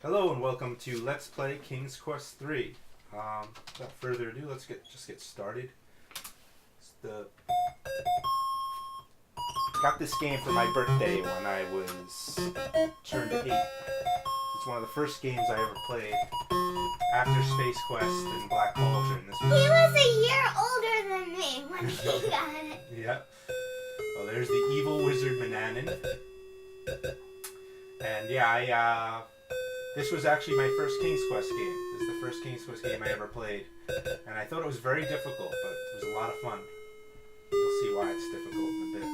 Hello and welcome to Let's Play King's Quest 3. Without further ado, let's just get started. Got this game for my birthday when I was turned 8. It's one of the first games I ever played after Space Quest and Black Cauldron. He was a year older than me when he got it. Yeah. Well, there's the evil wizard Mannanan. And yeah, this was actually my first King's Quest game. This is the first King's Quest game I ever played. And I thought it was very difficult, but it was a lot of fun. You'll see why it's difficult in a bit.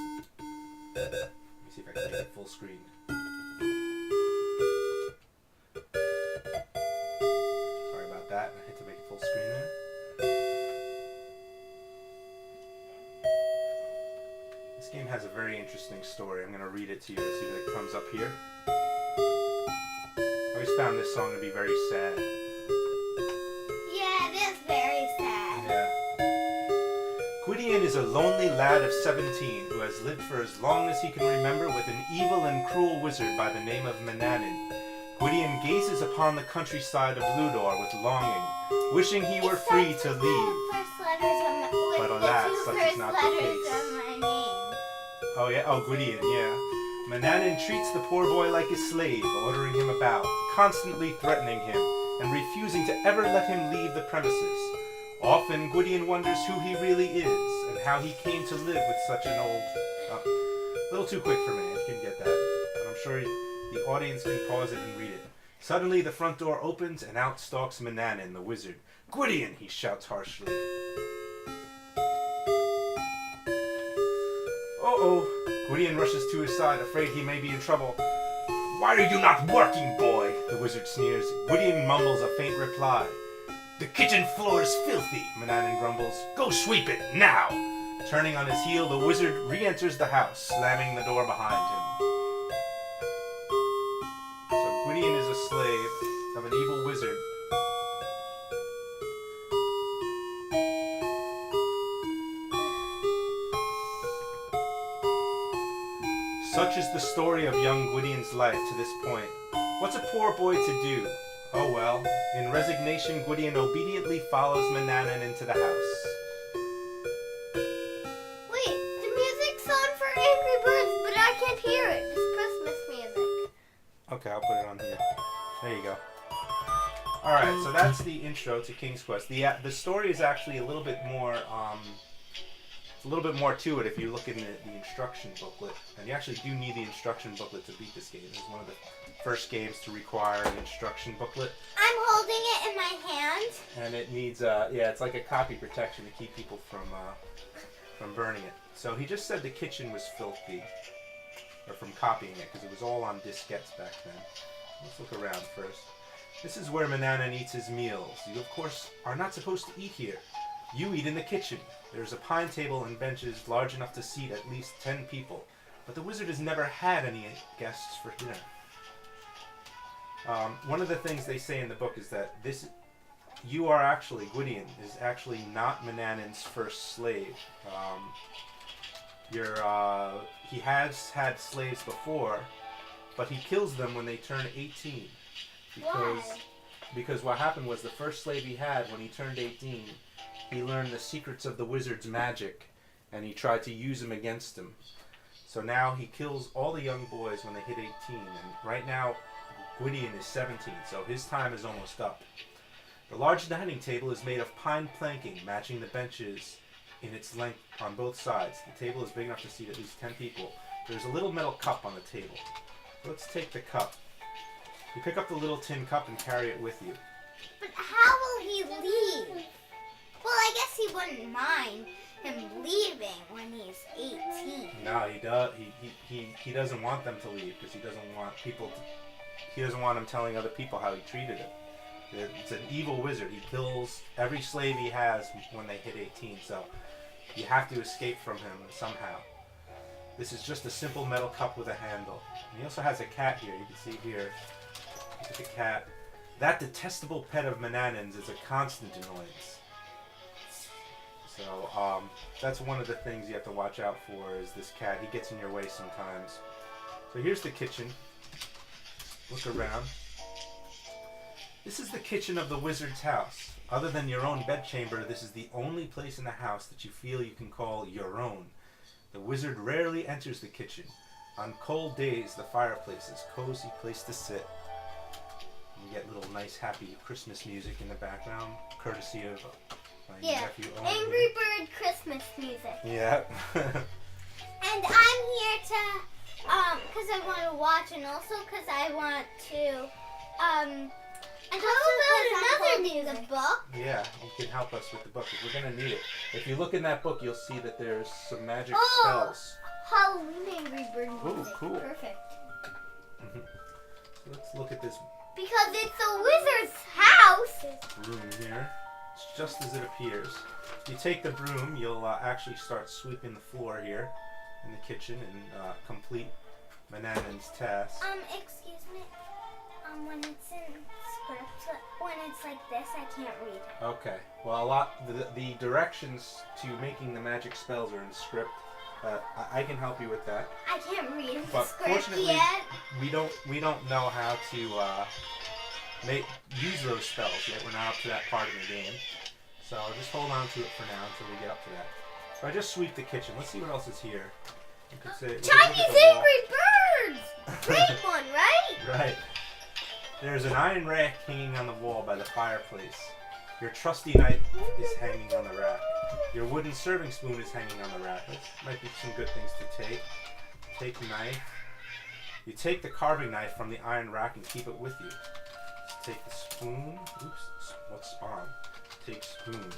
Let me see if I can make it full screen. Sorry about that. I had to make it full screen there. This game has a very interesting story. I'm going to read it to you as soon as it comes up here. I always found this song to be very sad. Yeah, it is very sad. Yeah. Gwydion is a lonely lad of 17 who has lived for as long as he can remember with an evil and cruel wizard by the name of Mannanan. Gwydion gazes upon the countryside of Ludor with longing, wishing he were free to leave. But alas, such is not the case. Oh yeah, Gwydion, yeah. Mannanan treats the poor boy like a slave, ordering him about, constantly threatening him, and refusing to ever let him leave the premises. Often, Gwydion wonders who he really is, and how he came to live with such an old... a little too quick for me, I can get that. But I'm sure the audience can pause it and read it. Suddenly, the front door opens, and out stalks Mannanan, the wizard. "Gwydion!" he shouts harshly. Uh-oh. Gwydion rushes to his side, afraid he may be in trouble. "Why are you not working, boy?" the wizard sneers. Gwydion mumbles a faint reply. "The kitchen floor is filthy," Mannanan grumbles. "Go sweep it, now!" Turning on his heel, the wizard re-enters the house, slamming the door behind him. So Gwydion is a slave of an evil wizard. Such is the story of young Gwydion's life to this point. What's a poor boy to do? Oh well, in resignation, Gwydion obediently follows Mannanan into the house. Wait, the music's on for Angry Birds, but I can't hear it. It's Christmas music. Okay, I'll put it on here. There you go. Alright, so that's the intro to King's Quest. The story is actually a little bit more, a little bit more to it if you look in the instruction booklet. And you actually do need the instruction booklet to beat this game. It's one of the first games to require an instruction booklet. I'm holding it in my hand. And it needs, yeah, it's like a copy protection to keep people from burning it. So he just said the kitchen was filthy, or from copying it, because it was all on diskettes back then. Let's look around first. This is where Mannanan eats his meals. You, of course, are not supposed to eat here. You eat in the kitchen. There's a pine table and benches large enough to seat at least 10 people. But the wizard has never had any guests for dinner. One of the things they say in the book is that Gwydion is actually not Mannanan's first slave. He has had slaves before, but he kills them when they turn 18. Because what happened was the first slave he had when he turned 18, he learned the secrets of the wizard's magic, and he tried to use them against him. So now he kills all the young boys when they hit 18, and right now Gwydion is 17, so his time is almost up. The large dining table is made of pine planking, matching the benches in its length on both sides. The table is big enough to seat at least 10 people. There's a little metal cup on the table. Let's take the cup. You pick up the little tin cup and carry it with you. But how will he leave? Well, I guess he wouldn't mind him leaving when he's 18. No, he does. He doesn't want them to leave because he doesn't want he doesn't want them telling other people how he treated him. It's an evil wizard. He kills every slave he has when they hit 18. So you have to escape from him somehow. This is just a simple metal cup with a handle. And he also has a cat here. You can see here. Look at the cat. That detestable pet of Mannanan's is a constant annoyance. So that's one of the things you have to watch out for is this cat. He gets in your way sometimes. So here's the kitchen. Look around. This is the kitchen of the wizard's house. Other than your own bedchamber, this is the only place in the house that you feel you can call your own. The wizard rarely enters the kitchen. On cold days, the fireplace is a cozy place to sit. You get little nice, happy Christmas music in the background, courtesy of my nephew. Angry Bird Christmas music. Yeah. And I'm here to, because I want to watch, and also because I want to, and how about another music book? Yeah, you can help us with the book, because we're going to need it. If you look in that book, you'll see that there's some magic spells. Halloween Angry Bird music. Ooh, cool. Perfect. So let's look at this Because it's a wizard's house. room here. It's just as it appears. If you take the broom, you'll actually start sweeping the floor here in the kitchen and complete Mannanan's task. Excuse me. When it's in script, when it's like this, I can't read it. Okay. Well, the directions to making the magic spells are in script. I can help you with that. I can't read the But script fortunately, yet. we don't know how to use those spells yet. We're not up to that part of the game. So just hold on to it for now until we get up to that. So I just sweep the kitchen. Let's see what else is here. You could say, Chinese Angry Birds! Great one, right? Right. There's an iron rack hanging on the wall by the fireplace. Your trusty knife is hanging on the rack. Your wooden serving spoon is hanging on the rack. That might be some good things to take. Take knife. You take the carving knife from the iron rack and keep it with you. Take the spoon. Oops, what spawn? Take spoon.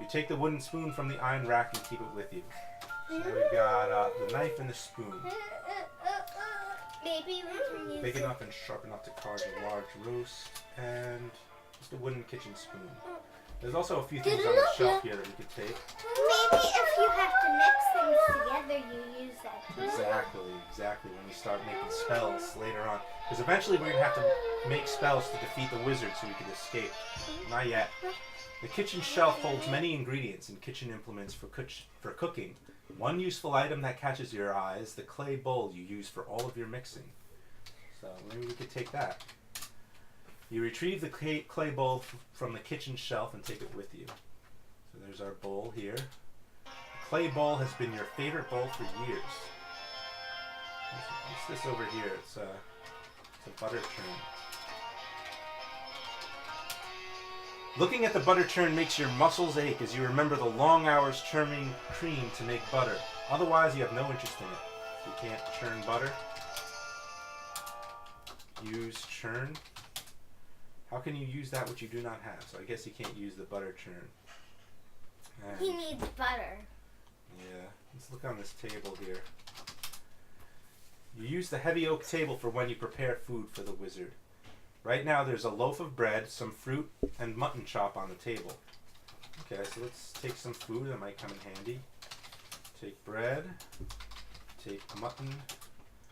You take the wooden spoon from the iron rack and keep it with you. So we've got the knife and the spoon. Maybe we can use Big it. enough and sharp enough to carve a large roast, and just a wooden kitchen spoon. There's also a few things on the shelf here that we could take. Maybe if you have to mix things together, you use that too. Exactly. When we start making spells later on. Because eventually we're going to have to make spells to defeat the wizard so we can escape. Not yet. The kitchen shelf holds many ingredients and kitchen implements for cooking. One useful item that catches your eye is the clay bowl you use for all of your mixing. So maybe we could take that. You retrieve the clay bowl from the kitchen shelf and take it with you. So there's our bowl here. The clay bowl has been your favorite bowl for years. What's this over here? It's a butter churn. Looking at the butter churn makes your muscles ache as you remember the long hours churning cream to make butter. Otherwise, you have no interest in it. You can't churn butter. Use churn. How can you use that which you do not have? So I guess you can't use the butter churn. He needs butter. Yeah, let's look on this table here. You use the heavy oak table for when you prepare food for the wizard. Right now there's a loaf of bread, some fruit, and mutton chop on the table. Okay, so let's take some food that might come in handy. Take bread, take mutton,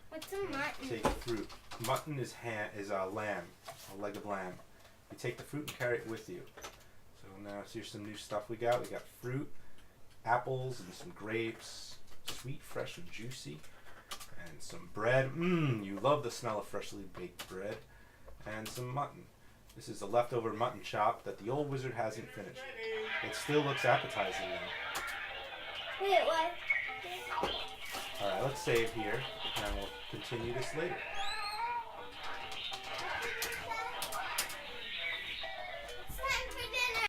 What's a mutton? take fruit. Mutton is a lamb, a leg of lamb. You take the fruit and carry it with you. So now here's some new stuff we got. We got fruit, apples, and some grapes. Sweet, fresh, and juicy. And some bread. You love the smell of freshly baked bread. And some mutton. This is the leftover mutton chop that the old wizard hasn't finished. It still looks appetizing though. Wait, what? Alright, let's save here, and we'll continue this later. It's time for dinner.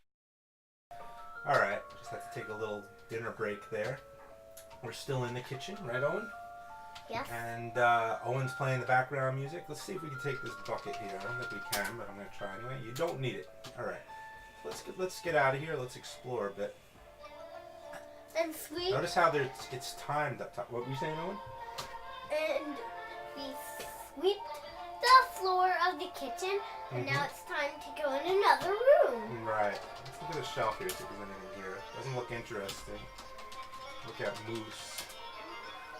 Alright, just have to take a little dinner break there. We're still in the kitchen, right Owen? Yes. And Owen's playing the background music. Let's see if we can take this bucket here. I don't think we can, but I'm going to try anyway. You don't need it. Alright. Let's get out of here. Let's explore a bit. And sweep. Notice how it's timed up top. What were you saying, Owen? And we sweeped the floor of the kitchen, and now it's time to go in another room. Right. Let's look at the shelf here, see if there's anything here. Doesn't look interesting. Look at moose.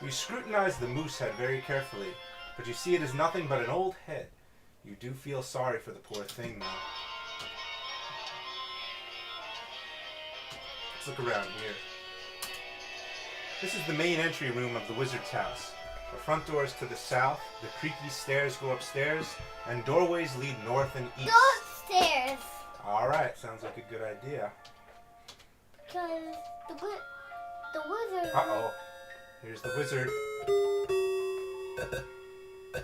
You scrutinize the moose head very carefully, but you see it is nothing but an old head. You do feel sorry for the poor thing, though. Let's look around here. This is the main entry room of the wizard's house. The front door is to the south, the creaky stairs go upstairs, and doorways lead north and east. Alright, sounds like a good idea. Because the wizard... Uh-oh. Here's the wizard. I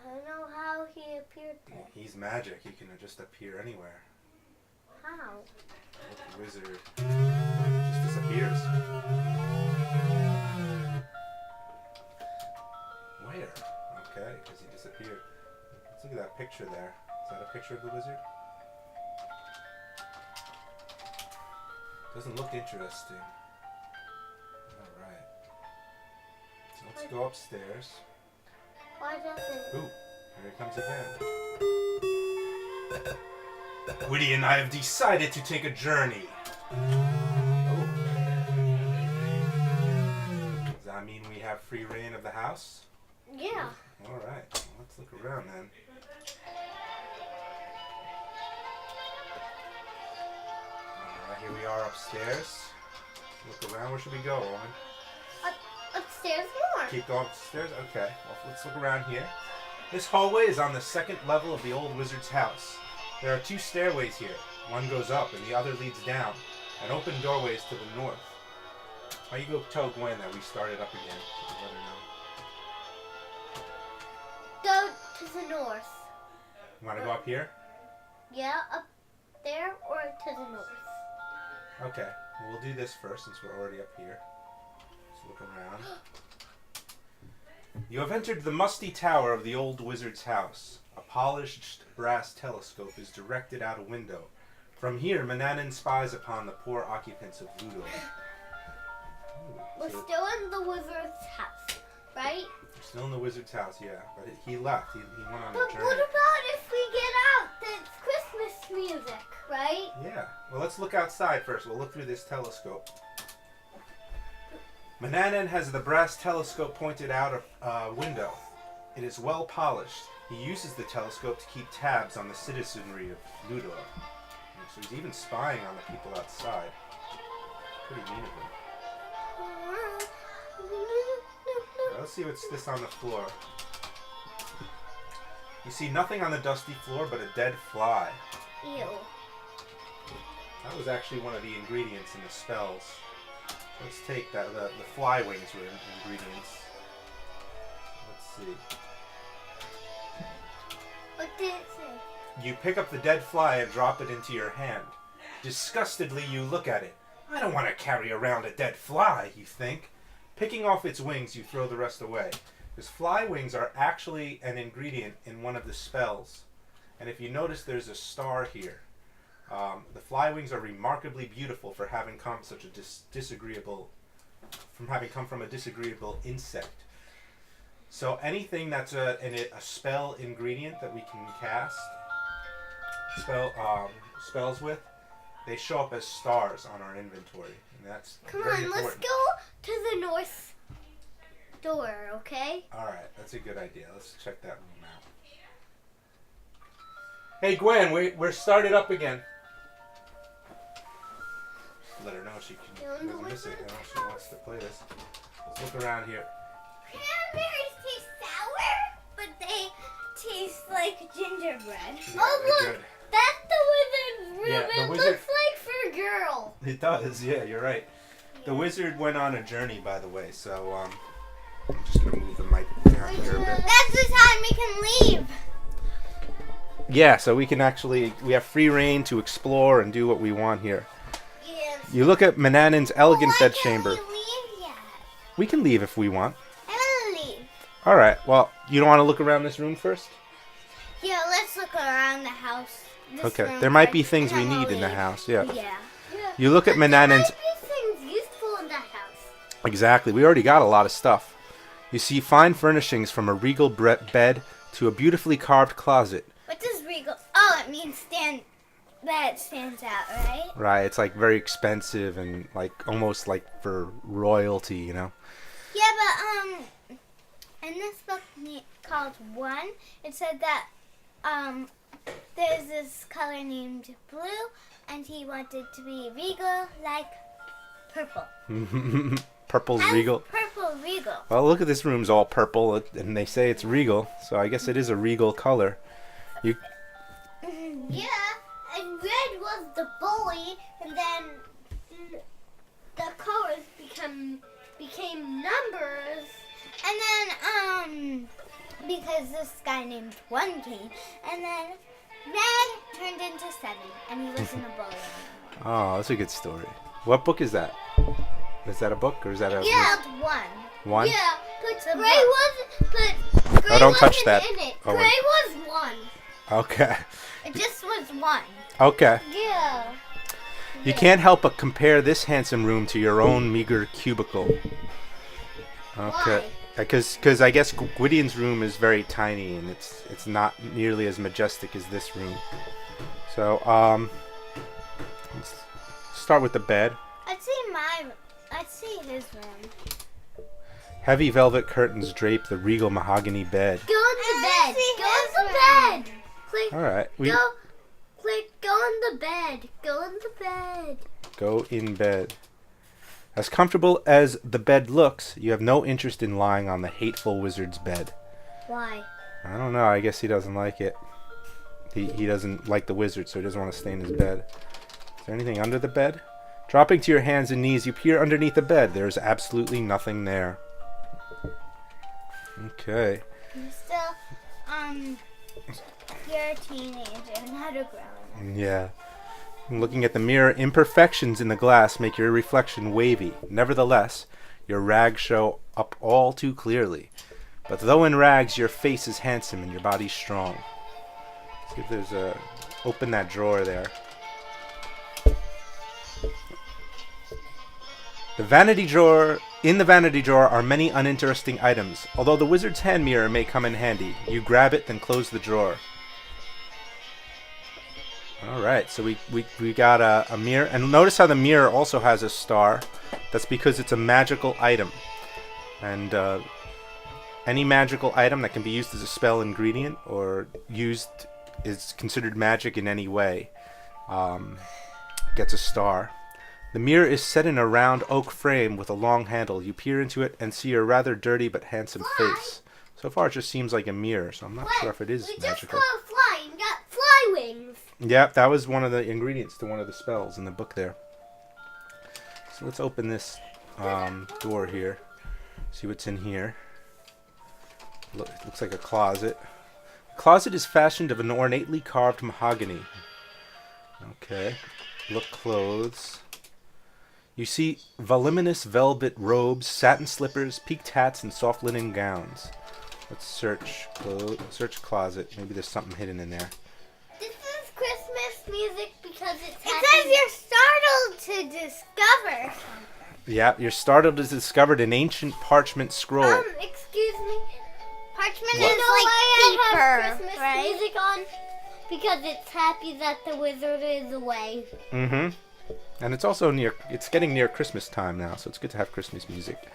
don't know how he appeared there. He's magic. He can just appear anywhere. How? The wizard just disappears. Where? Okay, because he disappeared. Let's look at that picture there. Is that a picture of the wizard? Doesn't look interesting. Alright. So let's go upstairs. Why doesn't... Ooh, here it comes again. Gwydion, I have decided to take a journey. Oh. Does that mean we have free reign of the house? Yeah. Alright, well, let's look around then. Alright, here we are upstairs. Look around. Where should we go, Owen? Upstairs more. Keep going upstairs? Okay, well, let's look around here. This hallway is on the second level of the old wizard's house. There are two stairways here. One goes up and the other leads down, and open doorways to the north. Why don't you go tell Gwen that we started up again? Let her know. Go to the north. You want to go up here? Yeah, up there or to the north. Okay, well, we'll do this first since we're already up here. Let's look around. You have entered the musty tower of the old wizard's house. A polished brass telescope is directed out a window. From here, Mannanan spies upon the poor occupants of Ludo. We're still in the wizard's house, right? We're still in the wizard's house, yeah. But he left. He went on a But journey. what about if we get out? That's Christmas music, right? Yeah. Well, let's look outside first. We'll look through this telescope. Mannanan has the brass telescope pointed out a window. It is well polished. He uses the telescope to keep tabs on the citizenry of Ludo. So he's even spying on the people outside. Pretty mean of him. Now, let's see what's this on the floor. You see nothing on the dusty floor but a dead fly. Ew. That was actually one of the ingredients in the spells. Let's take that. The fly wings were ingredients. Let's see. What did it say? You pick up the dead fly and drop it into your hand. Disgustedly, you look at it. I don't want to carry around a dead fly, you think. Picking off its wings, you throw the rest away. Because fly wings are actually an ingredient in one of the spells. And if you notice, there's a star here. The fly wings are remarkably beautiful for having come such a having come from a disagreeable insect. So anything that's a spell ingredient that we can cast spells with, they show up as stars on our inventory, and that's Come very on, important. let's go to the north door, okay? All right, that's a good idea. Let's check that room out. Hey Gwen, we're started up again. Let her know she doesn't miss it. I know she wants to play this. Let's look around here. Cranberries taste sour, but they taste like gingerbread. Yeah, Oh they're look, good. that's the wizard's room. Yeah, the It wizard- looks like for a girl. It does, yeah, you're right. The wizard went on a journey, by the way, so I'm just gonna move the mic down here a bit. That's the time we can leave. Yeah, so we have free reign to explore and do what we want here. Yes. You look at Mannanan's elegant Why bedchamber. can't we leave yet? We can leave if we want. I want to leave. All right. Well, you don't want to look around this room first? Yeah, let's look around the house. This Okay. room There might first, be things and we then need we'll in the leave. house. Yeah. Yeah. You look at But Mannanan's. there might be things useful in the house. Exactly. We already got a lot of stuff. You see fine furnishings from a regal bed to a beautifully carved closet. What does regal? Oh, it means that it stands out, right? Right. It's like very expensive and like almost like for royalty, you know. Yeah, but in this book called One, it said that there's this color named blue, and he wanted to be regal like purple. Purple's I regal. was purple regal. Well, look at this room's all purple, and they say it's regal, so I guess it is a regal color. You Yeah, and belly, and then the colors became numbers. And then, because this guy named 1 came, and then red turned into 7, and he was in a bully. Oh, that's a good story. What book is that? Is that a book or is that a? Yeah, 1. One? Yeah, but The gray book. Gray Oh, don't touch wasn't that. in it. Oh, Gray wait. was 1. Okay. It just was 1. Okay. Yeah. You can't help but compare this handsome room to your own meager cubicle. Okay. Because I guess Gwydion's room is very tiny and it's not nearly as majestic as this room. So let's start with the bed. Let's see his room. Heavy velvet curtains drape the regal mahogany bed. Go in the bed. see Go in the his bed. Click. All right, Go in the bed. Go in the bed. go in bed. As comfortable as the bed looks, you have no interest in lying on the hateful wizard's bed. Why? I don't know. I guess he doesn't like it. He doesn't like the wizard, so he doesn't want to stay in his bed. Is there anything under the bed? Dropping to your hands and knees, you peer underneath the bed. There is absolutely nothing there. Okay. You're still, you're a teenager, not a grown-up. Yeah. Looking at the mirror, imperfections in the glass make your reflection wavy. Nevertheless, your rags show up all too clearly. But though in rags, your face is handsome and your body strong. Let's see if there's a... Open that drawer there. In the vanity drawer are many uninteresting items. Although the wizard's hand mirror may come in handy, you grab it, then close the drawer. Alright, so we got a mirror. And notice how the mirror also has a star. That's because it's a magical item. And any magical item that can be used as a spell ingredient or is considered magic in any way gets a star. The mirror is set in a round oak frame with a long handle. You peer into it and see a rather dirty but handsome face. So far it just seems like a mirror, so I'm not sure if it is We just magical. call it flying. Got fly wings. Yep, that was one of the ingredients to one of the spells in the book there. So let's open this door here. See what's in here. It looks like a closet. The closet is fashioned of an ornately carved mahogany. Okay. Look clothes. You see voluminous velvet robes, satin slippers, peaked hats, and soft linen gowns. Let's search closet. Maybe there's something hidden in there. This is Christmas music because it's It says you're startled to discover. Yeah, you're startled to discover an ancient parchment scroll. Excuse me. Parchment You know is why I like have paper, Christmas right? music on? Because it's happy that the wizard is away. Mm-hmm. And it's also it's getting near Christmas time now, so it's good to have Christmas music.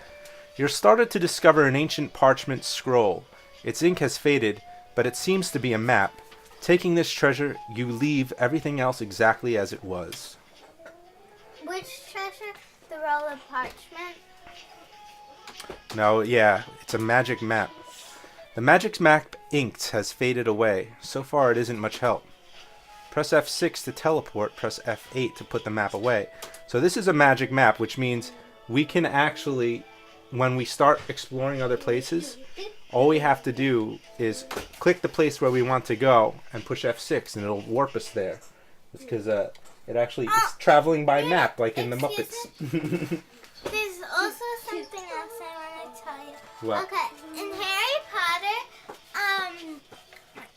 You're startled to discover an ancient parchment scroll. Its ink has faded, but it seems to be a map. Taking this treasure, you leave everything else exactly as it was. Which treasure? The roll of parchment? No, yeah, it's a magic map. The magic map inked has faded away. So far it isn't much help. Press F6 to teleport, press F8 to put the map away. So this is a magic map, which means we can actually, when we start exploring other places, all we have to do is click the place where we want to go and push F6 and it'll warp us there. It's because it actually is traveling by map, like in the Muppets. There's also something else I want to tell you. What? Okay, in Harry Potter,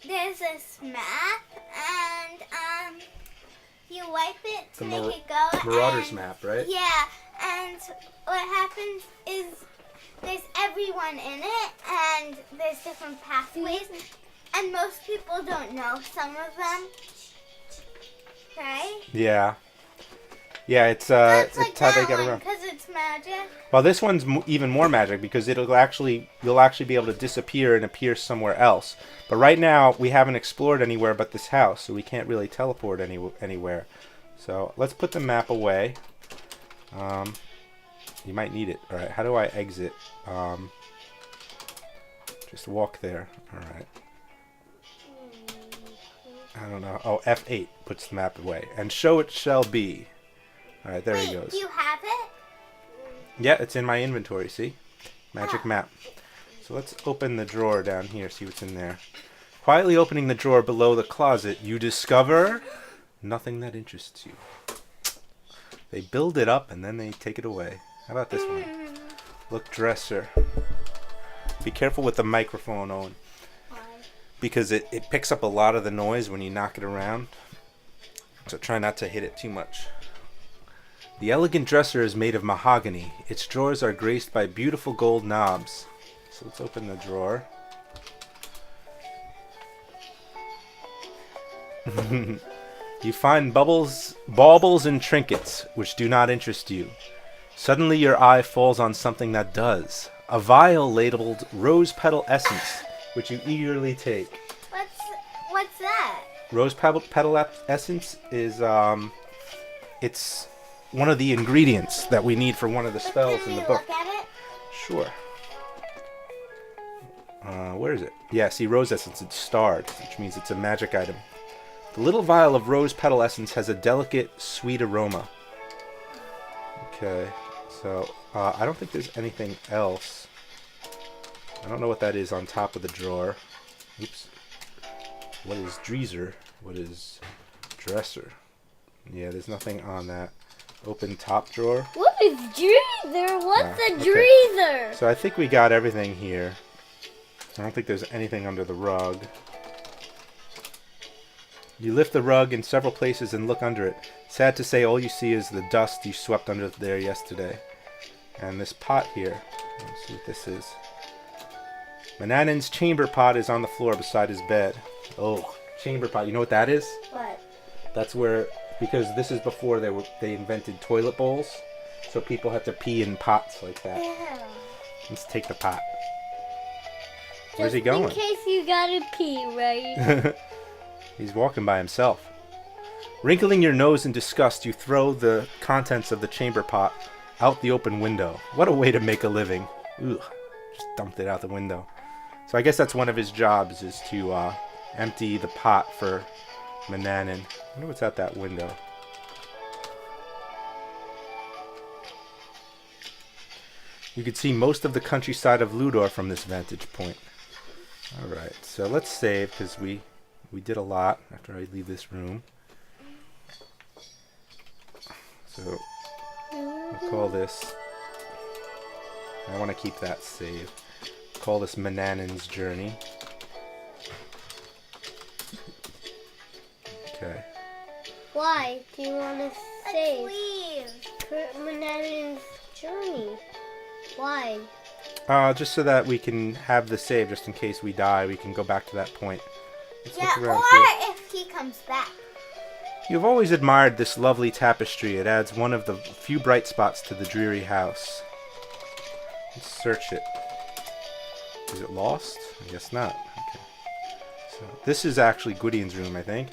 there's this map, and you wipe it to The make it go. Marauder's and- map, right? Yeah, and what happens is there's everyone in it, and there's different pathways, and most people don't know some of them, right? Yeah. Yeah, it's That's like how they that get one, around. because it's magic. Well, this one's even more magic because you'll actually be able to disappear and appear somewhere else. But right now we haven't explored anywhere but this house, so we can't really teleport anywhere. So let's put the map away. You might need it. All right, how do I exit? Just walk there. All right. I don't know. Oh, F8 puts the map away. And show it shall be. Alright, there he goes. Do you have it? Yeah, it's in my inventory, see? Magic map. So let's open the drawer down here, see what's in there. Quietly opening the drawer below the closet, you discover nothing that interests you. They build it up and then they take it away. How about this one? Look, dresser. Be careful with the microphone, Owen. Why? Because it picks up a lot of the noise when you knock it around. So try not to hit it too much. The elegant dresser is made of mahogany. Its drawers are graced by beautiful gold knobs. So let's open the drawer. You find baubles and trinkets, which do not interest you. Suddenly your eye falls on something that does. A vial labeled rose petal essence, which you eagerly take. What's that? Rose petal essence is, it's one of the ingredients that we need for one of the spells in the book. Can we look at it? Sure. Where is it? Yeah, see, rose essence, it's starred, which means it's a magic item. The little vial of rose petal essence has a delicate, sweet aroma. Okay, so I don't think there's anything else. I don't know what that is on top of the drawer. Oops. What is dreezer? What is dresser? Yeah, there's nothing on that. Open top drawer. What is dreezer? What's a Okay. dreezer? So I think we got everything here. I don't think there's anything under the rug. You lift the rug in several places and look under it. Sad to say, all you see is the dust you swept under there yesterday. And this pot here. Let's see what this is. Mannanan's chamber pot is on the floor beside his bed. Oh, chamber pot. You know what that is? What? That's where, because this is before they invented toilet bowls. So people had to pee in pots like that. Ew. Let's take the pot. Where's he Just going? in case you gotta pee, right? He's walking by himself. Wrinkling your nose in disgust, you throw the contents of the chamber pot out the open window. What a way to make a living. Ugh, just dumped it out the window. So I guess that's one of his jobs, is to empty the pot for Mannanan. I wonder what's out that window. You could see most of the countryside of Ludor from this vantage point. Alright, so let's save, because we did a lot after I leave this room. So we'll call this, I want to keep that saved. Call this Mannanan's Journey. Okay. Why do you want to Let's save leave. Mannanan's journey? Why? Just so that we can have the save, just in case we die, we can go back to that point. Let's Yeah, look around or here. if he comes back. You've always admired this lovely tapestry. It adds one of the few bright spots to the dreary house. Let's search it. Is it lost? I guess not. Okay. So this is actually Gwydion's room, I think.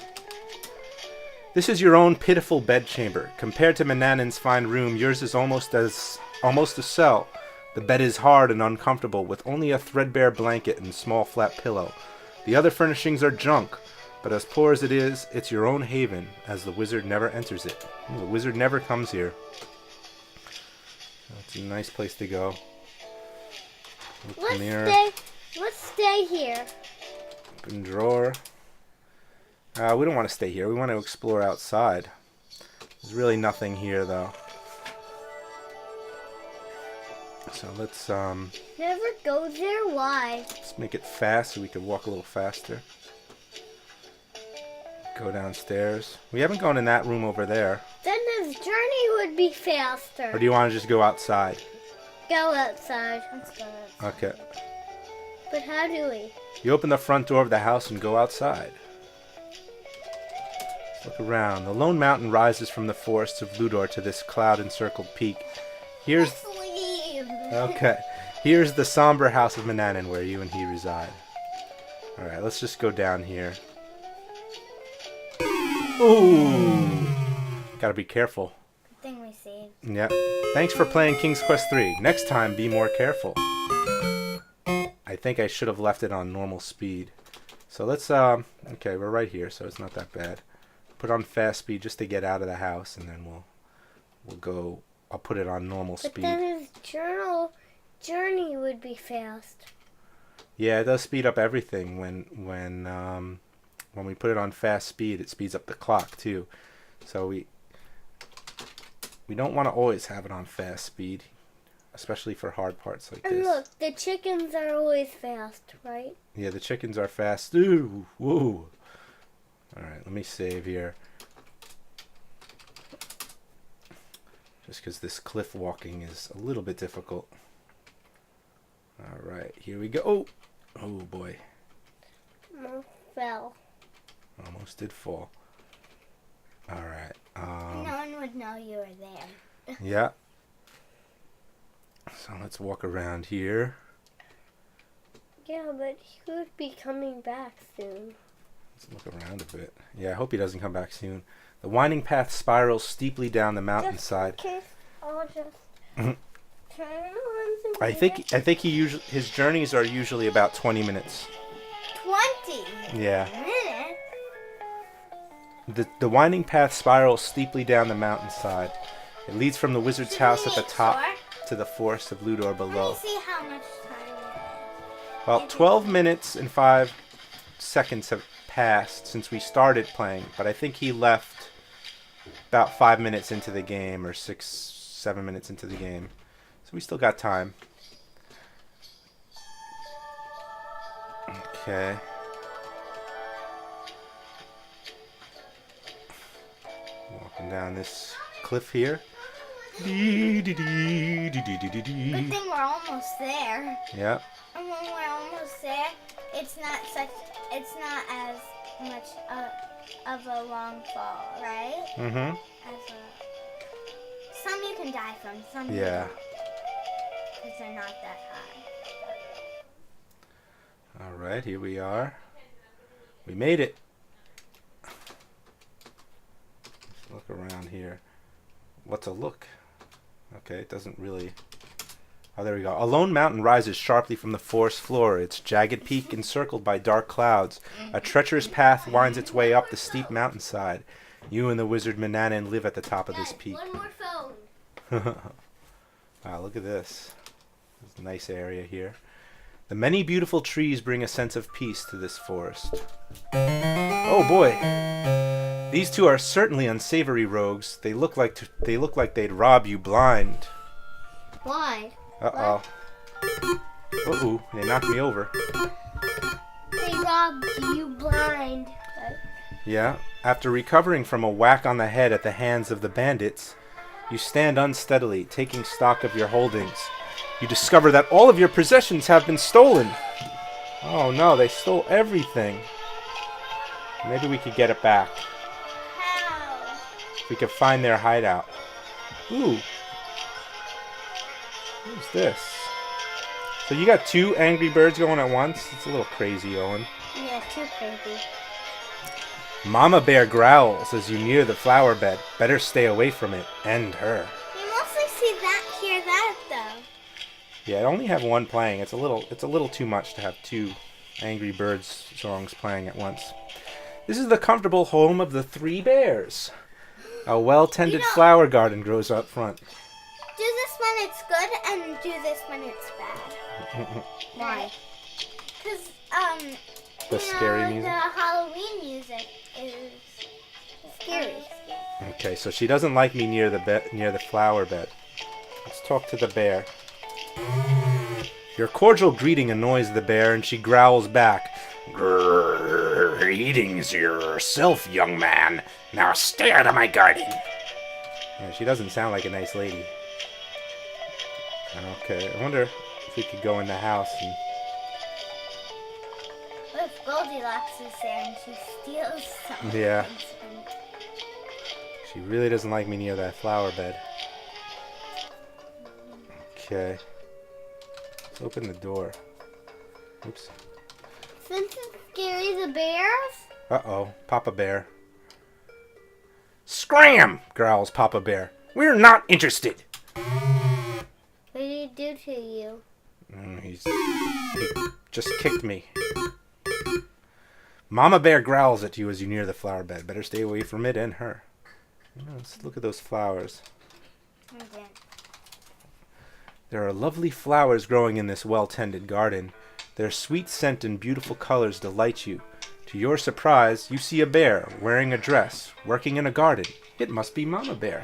This is your own pitiful bedchamber. Compared to Mannanan's fine room, yours is almost a cell. The bed is hard and uncomfortable, with only a threadbare blanket and small flat pillow. The other furnishings are junk, but as poor as it is, it's your own haven, as the wizard never enters it. The wizard never comes here. It's a nice place to go. Open mirror, Let's stay here. open drawer. We don't want to stay here. We want to explore outside. There's really nothing here, though. So let's Never go there. Why? let's make it fast so we can walk a little faster. Go downstairs. We haven't gone in that room over there. Then this journey would be faster. Or do you want to just go outside? Go outside. Let's go outside. Okay. But how do we? You open the front door of the house and go outside. Look around. The lone mountain rises from the forests of Ludor to this cloud-encircled peak. Here's Let's leave. okay. Here's the somber house of Mannanan where you and he reside. All right, let's just go down here. Ooh. Gotta be careful. Good thing we saved. Yeah. Thanks for playing King's Quest 3. Next time, be more careful. I think I should have left it on normal speed. So let's, okay, we're right here, so it's not that bad. Put on fast speed just to get out of the house, and then we'll go, I'll put it on normal But speed. then his journey would be fast. Yeah, it does speed up everything when we put it on fast speed. It speeds up the clock too. So we don't want to always have it on fast speed, especially for hard parts like And this. look, the chickens are always fast, right? Yeah, the chickens are fast. Ooh, whoa. All right, let me save here. Just because this cliff walking is a little bit difficult. All right, here we go. Oh boy. Almost fell. Almost did fall. All right. No one would know you were there. Yeah. So let's walk around here. Yeah, but he would be coming back soon. Let's look around a bit. Yeah, I hope he doesn't come back soon. The winding path spirals steeply down the mountainside. Just in case, I'll just turn on some I think his journeys are usually about 20 minutes. 20 Yeah. minutes? The winding path spirals steeply down the mountainside. It leads from the wizard's Should house we at the make top sure? to the forest of Ludor Let below. me see how much time we have. Well, 12 minutes and 5 seconds have passed since we started playing, but I think he left about 5 minutes into the game, or 6, 7 minutes into the game. So we still got time. Okay. Walking down this cliff here. Good thing we're almost there. Yeah. And when we're almost there, it's not as much of a long fall, right? Mm-hmm. Some you can die from, some Yeah. because they're not that high. All right, here we are. We made it. Let's look around here. What's a look? Okay, it doesn't really... Oh, there we go. A lone mountain rises sharply from the forest floor, its jagged peak encircled by dark clouds. A treacherous path winds its way up the steep mountainside. You and the wizard Mannanan live at the top of this peak. One more phone. Wow, look at this. There's a nice area here. The many beautiful trees bring a sense of peace to this forest. Oh boy. These two are certainly unsavory rogues. They look like they'd rob you blind. Why? Uh-oh. Uh-oh, they knocked me over. They robbed you blind. Yeah, after recovering from a whack on the head at the hands of the bandits, you stand unsteadily, taking stock of your holdings. You discover that all of your possessions have been stolen. Oh no, they stole everything. Maybe we could get it back. How? If we could find their hideout. Ooh. Who's this? So you got 2 Angry Birds going at once? It's a little crazy, Owen. Yeah, too crazy. Mama Bear growls as you near the flower bed. Better stay away from it and her. You mostly hear that though. Yeah, I only have 1 playing. It's a little too much to have 2 Angry Birds songs playing at once. This is the comfortable home of the 3 bears. A well-tended flower garden grows up front. Do this when it's good and do this when it's bad. Why? Because The scary music? The Halloween music is Scary. Okay, so she doesn't like me near the flower bed. Let's talk to the bear. Your cordial greeting annoys the bear, and she growls back. Greetings yourself, young man. Now stay out of my garden. Yeah, she doesn't sound like a nice lady. Okay, I wonder if we could go in the house and... What if Goldilocks is there and she steals something? Yeah. She really doesn't like me near that flower bed. Okay. Let's open the door. Oops. Since it's scary, the bears? Uh-oh. Papa Bear. Scram! Growls Papa Bear. We're not interested. What did he do to you? He just kicked me. Mama Bear growls at you as you near the flower bed. Better stay away from it and her. Let's look at those flowers. Okay. There are lovely flowers growing in this well-tended garden. Their sweet scent and beautiful colors delight you. To your surprise, you see a bear wearing a dress, working in a garden. It must be Mama Bear.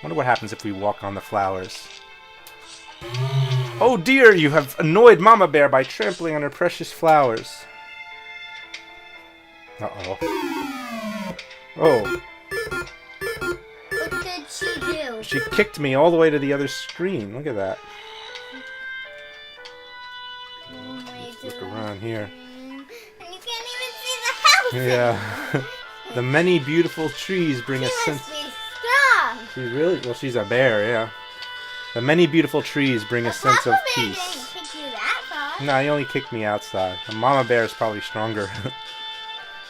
Wonder what happens if we walk on the flowers. Oh dear, you have annoyed Mama Bear by trampling on her precious flowers. Uh-oh. Oh. What did she do? She kicked me all the way to the other screen. Look at that. Let's look around here. And you can't even see the house. Yeah. The many beautiful trees bring a She sense... must be strong. She's really... Well, she's a bear, yeah. The many beautiful trees bring a sense of Papa Bear peace. didn't kick you that far. No, he only kicked me outside. The Mama Bear is probably stronger.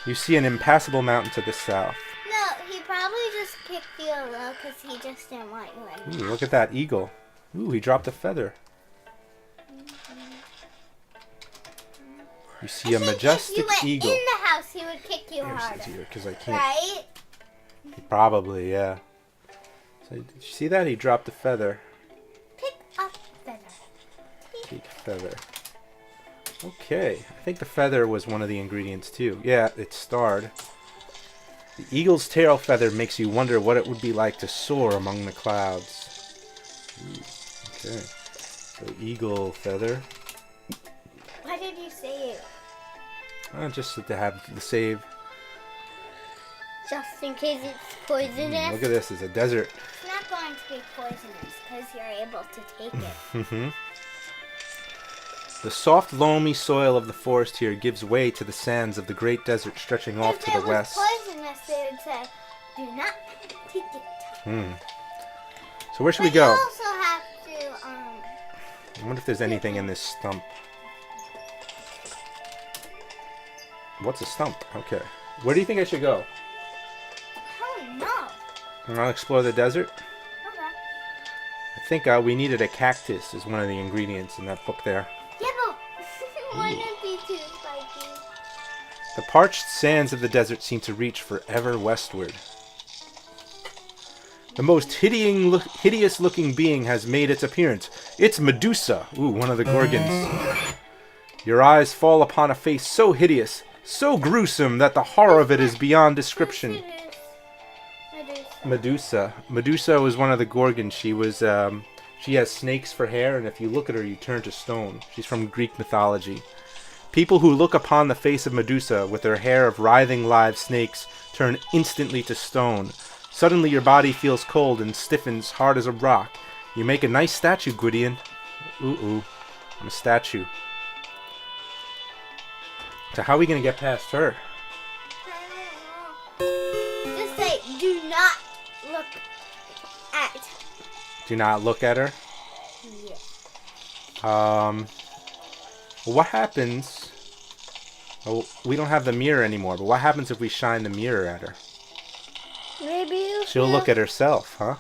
You see an impassable mountain to the south. No, he probably just kicked you a little because he just didn't want you in. Ooh, look at that eagle. Ooh, he dropped a feather. You see a majestic if you eagle. went in the house, he would kick you Here's harder. his ear, 'cause I can't. Right? Probably, yeah. So, did you see that? He dropped a feather. Pick up feather. Take a feather. Okay, I think the feather was one of the ingredients too. Yeah, it's starred. The eagle's tail feather makes you wonder what it would be like to soar among the clouds. Ooh, okay, so eagle feather. Why did you say it? Just to have the save. Just in case it's poisonous. Look at this, it's a desert. It's not going to be poisonous because you're able to take it. Mm-hmm. The soft, loamy soil of the forest here gives way to the sands of the great desert stretching off to the west. If it was poisonous, they would say, do not take it. So where should we But go? you also have to, I wonder if there's anything in this stump. What's a stump? Okay. Where do you think I should go? I don't know. You want to explore the desert? Okay. I think we needed a cactus as one of the ingredients in that book there. Yeah, but wouldn't it be too spiky? The parched sands of the desert seem to reach forever westward. The most hideous-looking being has made its appearance. It's Medusa. Ooh, one of the Gorgons. Your eyes fall upon a face so hideous, so gruesome that the horror of it is beyond description. Medusa. Medusa was one of the Gorgons. She was, she has snakes for hair, and if you look at her, you turn to stone. She's from Greek mythology. People who look upon the face of Medusa with her hair of writhing live snakes turn instantly to stone. Suddenly your body feels cold and stiffens hard as a rock. You make a nice statue, Gwydion. Ooh, I'm a statue. So how are we going to get past her? Just say, do not look at. Do not look at her? Yeah. Well, what happens... Oh, we don't have the mirror anymore, but what happens if we shine the mirror at her? Maybe She'll look at herself, huh?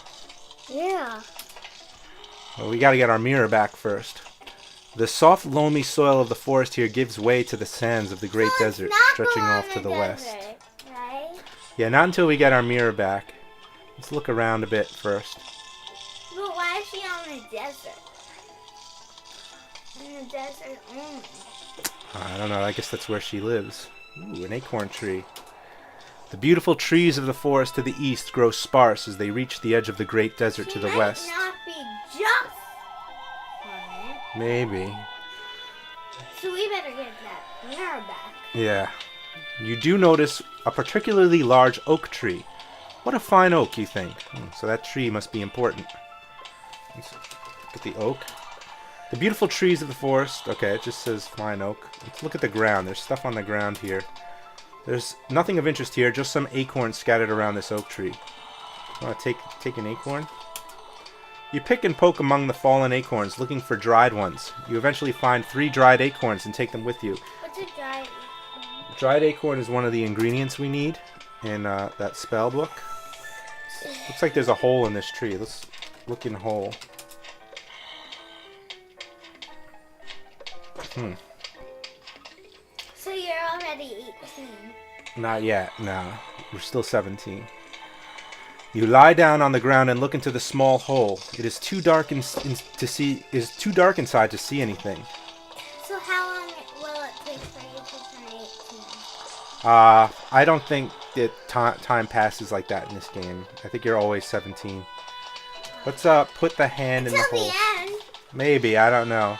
Yeah. Well, we gotta get our mirror back first. The soft, loamy soil of the forest here gives way to the sands of the great So it's desert, not stretching going off to the desert, west. Right? Yeah, not until we get our mirror back. Let's look around a bit first. But why is she on the desert? In the desert only. I don't know, I guess that's where she lives. Ooh, an acorn tree. The beautiful trees of the forest to the east grow sparse as they reach the edge of the great desert to the west. She might not be just on it. Maybe. So we better get that mirror back. Yeah. You do notice a particularly large oak tree. What a fine oak, you think. So that tree must be important. Let's look at the oak. The beautiful trees of the forest. Okay, it just says fine oak. Let's look at the ground. There's stuff on the ground here. There's nothing of interest here, just some acorns scattered around this oak tree. Want to take an acorn? You pick and poke among the fallen acorns, looking for dried ones. You eventually find 3 dried acorns and take them with you. What's a dry? Dried acorn is one of the ingredients we need in that spell book. Looks like there's a hole in this tree. Let's look in the hole. So you're already 18. Not yet, no. We're still 17. You lie down on the ground and look into the small hole. It is too dark to see. Is too dark inside to see anything. So how long will it take for you to turn 18? I don't think that time passes like that in this game. I think you're always 17. Let's put the hand in the Till hole. the end. Maybe, I don't know.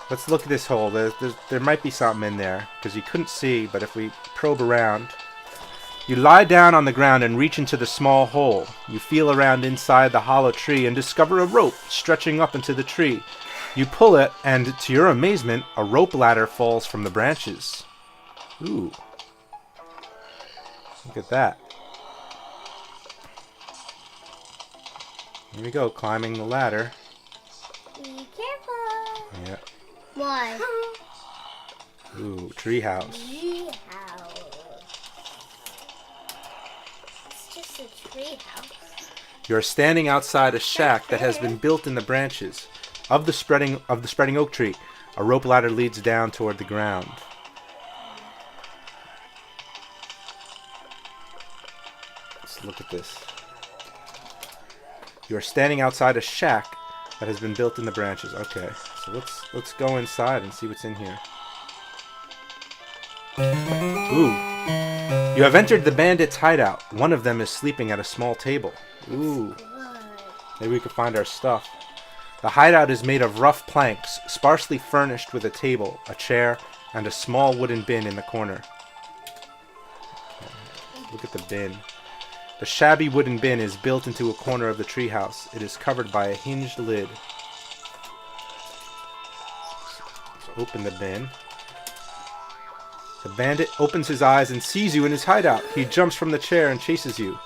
Let's look at this hole. There might be something in there because you couldn't see, but if we probe around. You lie down on the ground and reach into the small hole. You feel around inside the hollow tree and discover a rope stretching up into the tree. You pull it, and to your amazement, a rope ladder falls from the branches. Ooh. Look at that. Here we go, climbing the ladder. Be careful. Yeah. Why? Ooh, treehouse. Treehouse. It's just a treehouse. You're standing outside a shack that has been built in the branches of the spreading oak tree. A rope ladder leads down toward the ground. Let's look at this. You're standing outside a shack that has been built in the branches. Okay, so let's go inside and see what's in here. Ooh. You have entered the bandits' hideout. One of them is sleeping at a small table. Ooh. Maybe we could find our stuff. The hideout is made of rough planks, sparsely furnished with a table, a chair, and a small wooden bin in the corner. Okay. Look at the bin. The shabby wooden bin is built into a corner of the treehouse. It is covered by a hinged lid. Let's open the bin. The bandit opens his eyes and sees you in his hideout. He jumps from the chair and chases you.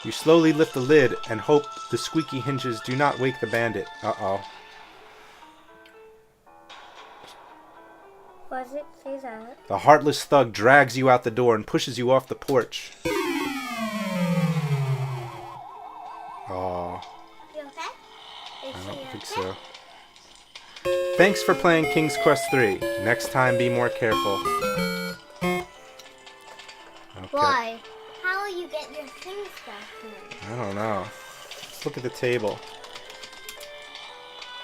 You slowly lift the lid and hope the squeaky hinges do not wake the bandit. Uh-oh. Why does it say that? The heartless thug drags you out the door and pushes you off the porch. Aw. You okay? I don't think so. Thanks for playing King's Quest 3. Next time, be more careful. Okay. Why? How will you get your things back then? I don't know. Let's look at the table.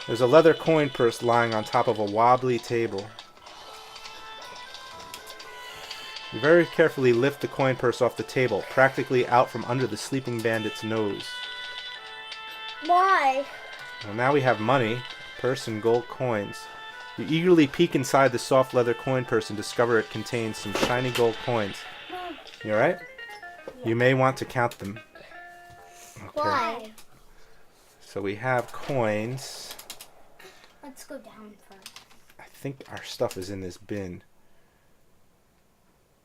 There's a leather coin purse lying on top of a wobbly table. You very carefully lift the coin purse off the table, practically out from under the sleeping bandit's nose. Why? Well, now we have money, purse, and gold coins. You eagerly peek inside the soft leather coin purse and discover it contains some shiny gold coins. You alright? You may want to count them. Okay. Why? So we have coins. Let's go down first. I think our stuff is in this bin.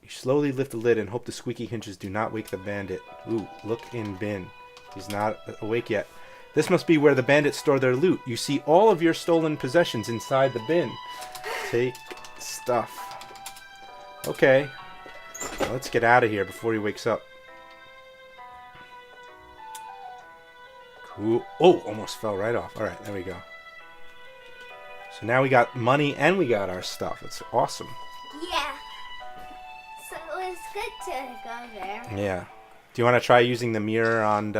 You slowly lift the lid and hope the squeaky hinges do not wake the bandit. Ooh, look in bin. He's not awake yet. This must be where the bandits store their loot. You see all of your stolen possessions inside the bin. Take stuff. Okay. Well, let's get out of here before he wakes up. Cool. Oh, almost fell right off. Alright, there we go. So now we got money and we got our stuff. It's awesome. Yeah. So it was good to go there. Yeah. Do you want to try using the mirror on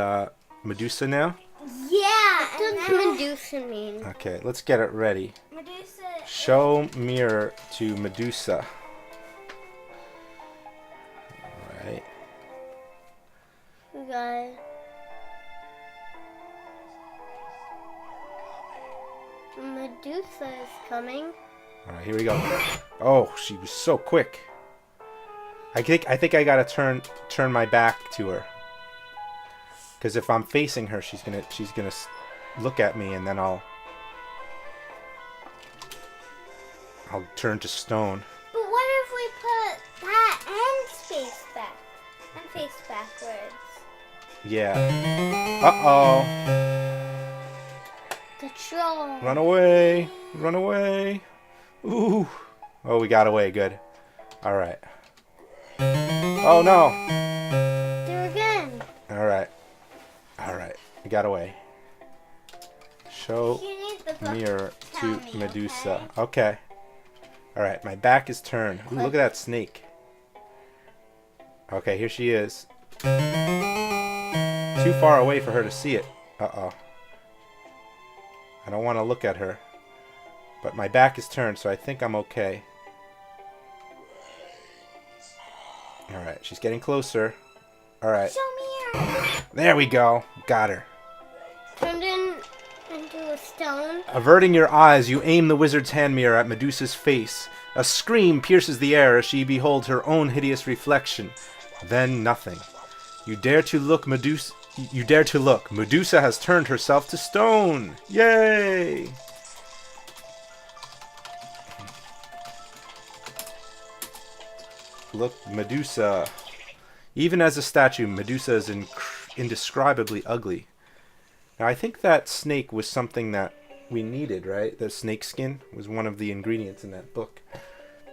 Medusa now? Yeah. What does Medusa mean? Okay, let's get it ready. Medusa. Show mirror to Medusa. Alright. We got Medusa is coming. Alright, here we go. Oh, she was so quick. I think I gotta turn my back to her. Because if I'm facing her, she's gonna look at me, and then I'll turn to stone. But what if we put that and face back? And face backwards? Yeah. Uh-oh. The troll. Run away. Run away. Ooh. Oh, we got away. Good. Alright. Oh, no. Do it again. Alright. Alright. We got away. Show You need the book mirror tell to me, Medusa. Okay. Alright, my back is turned. Ooh, look at that snake. Okay, here she is. Too far away for her to see it. Uh-oh. I don't want to look at her. But my back is turned, so I think I'm okay. Alright, she's getting closer. Alright. Show me her. There we go. Got her. Turned into a stone. Averting your eyes, you aim the wizard's hand mirror at Medusa's face. A scream pierces the air as she beholds her own hideous reflection. Then nothing. You dare to look, Medusa. Medusa has turned herself to stone. Yay! Look, Medusa. Even as a statue, Medusa is indescribably ugly. Now, I think that snake was something that we needed, right? The snake skin was one of the ingredients in that book.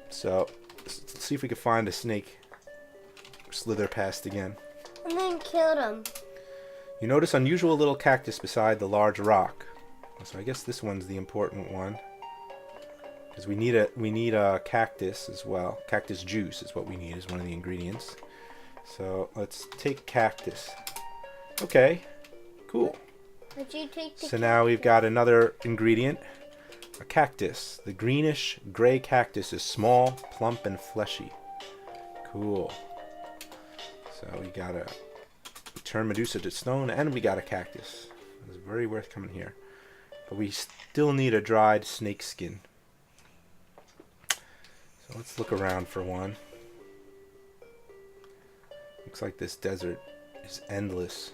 So, let's see if we can find a snake. Slither past again. And then killed him. You notice unusual little cactus beside the large rock. So I guess this one's the important one. Because we need a cactus as well. Cactus juice is what we need as one of the ingredients. So let's take cactus. Okay, cool. Would you take the So now we've got another ingredient. A cactus. The greenish gray cactus is small, plump, and fleshy. Cool. So we gotta turn Medusa to stone, and we got a cactus. It's very worth coming here. But we still need a dried snake skin. So let's look around for one. Looks like this desert is endless.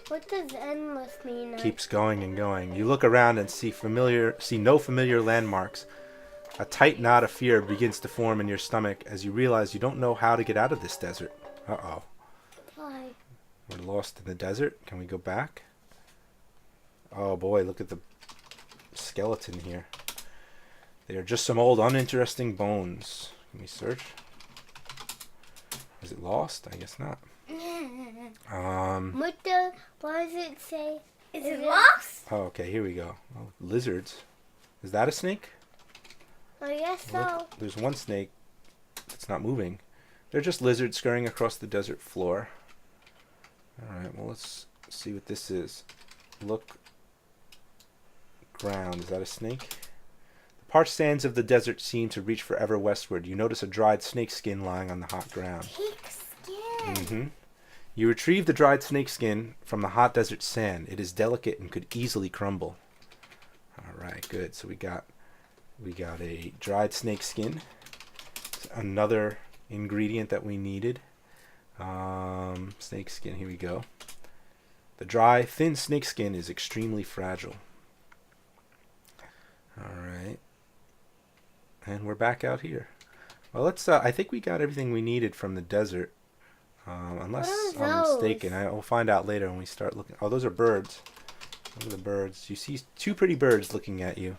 What does endless mean? Keeps going and going. You look around and see no familiar landmarks. A tight knot of fear begins to form in your stomach as you realize you don't know how to get out of this desert. Uh-oh. Why? We're lost in the desert. Can we go back? Oh boy, look at the skeleton here. They are just some old uninteresting bones. Can we search? Is it lost? I guess not. Why does it say? Is it lost? Oh, okay, here we go. Oh, lizards. Is that a snake? I guess so. Look, there's one snake that's not moving. They're just lizards scurrying across the desert floor. Alright, well, let's see what this is. Look. Ground. Is that a snake? The parched sands of the desert seem to reach forever westward. You notice a dried snake skin lying on the hot ground. Pink skin. Mm-hmm. You retrieve the dried snake skin from the hot desert sand. It is delicate and could easily crumble. Alright, good. So we got a dried snake skin. It's another ingredient that we needed. Snake skin, here we go. The dry, thin snake skin is extremely fragile. Alright. And we're back out here. Well, let's, I think we got everything we needed from the desert. Unless What are I'm those? mistaken. We'll find out later when we start looking. Oh, those are birds. Those are the birds. You see two pretty birds looking at you.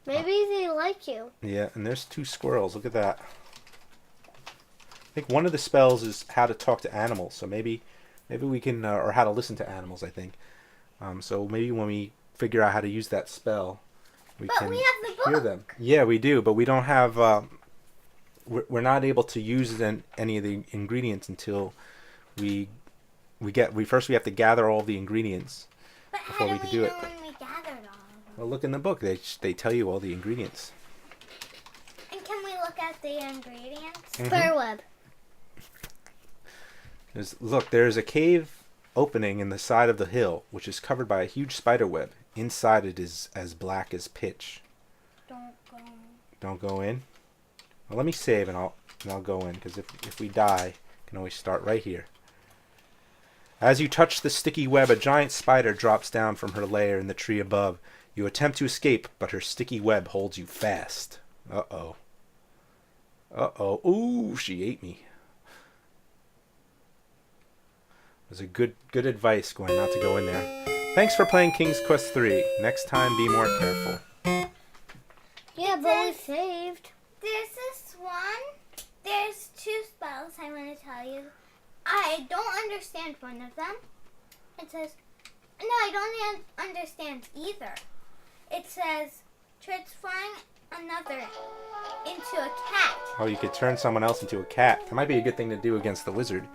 Maybe they like you. Yeah, and there's two squirrels. Look at that. I think one of the spells is how to talk to animals. So maybe we can, or how to listen to animals, I think. So maybe when we figure out how to use that spell, we But can we have the hear book. them. Yeah, we do, but we don't have, we're not able to use any of the ingredients until we first we have to gather all the ingredients. But Before how we do could we do know it. when we gathered all of them? Well, look in the book. They tell you all the ingredients. And can we look at the ingredients? Mhm. Fur web. There's a cave opening in the side of the hill, which is covered by a huge spider web. Inside it is as black as pitch. Don't go. Don't go in. Well, let me save and I'll go in, because if we die, I can always start right here. As you touch the sticky web, a giant spider drops down from her lair in the tree above. You attempt to escape, but her sticky web holds you fast. Uh-oh. Uh-oh. Ooh, she ate me. It was a good advice going not to go in there. Thanks for playing King's Quest 3. Next time, be more careful. Yeah, but we saved. There's this one. There's two spells I want to tell you. I don't understand one of them. It says, no, I don't understand either. It says, transforming another into a cat. Oh, you could turn someone else into a cat. That might be a good thing to do against the wizard.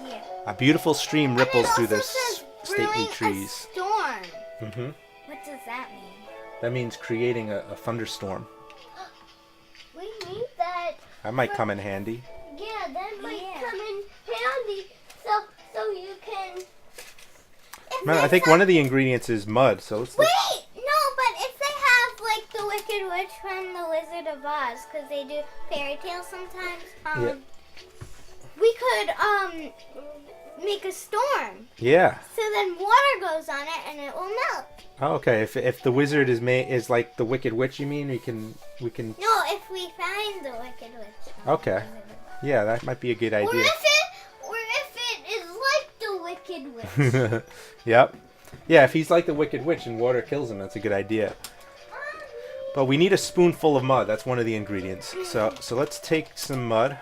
Yeah. A beautiful stream ripples through the stately brewing trees. A storm. Mm-hmm. What does that mean? That means creating a thunderstorm. We need that. That might come in handy. Yeah, that might come in handy. So you can. Man, I think one of the ingredients is mud. So let's look. Wait, no, but if they have like the Wicked Witch from the Wizard of Oz, because they do fairy tales sometimes. Yeah. We could make a storm. Yeah. So then water goes on it and it will melt. Oh, okay. If the wizard is like the Wicked Witch, you mean we can. No, if we find the Wicked Witch. Okay. Yeah, that might be a good idea. Or if it is like the Wicked Witch. Yep. Yeah, if he's like the Wicked Witch and water kills him, that's a good idea. But we need a spoonful of mud. That's one of the ingredients. So let's take some mud.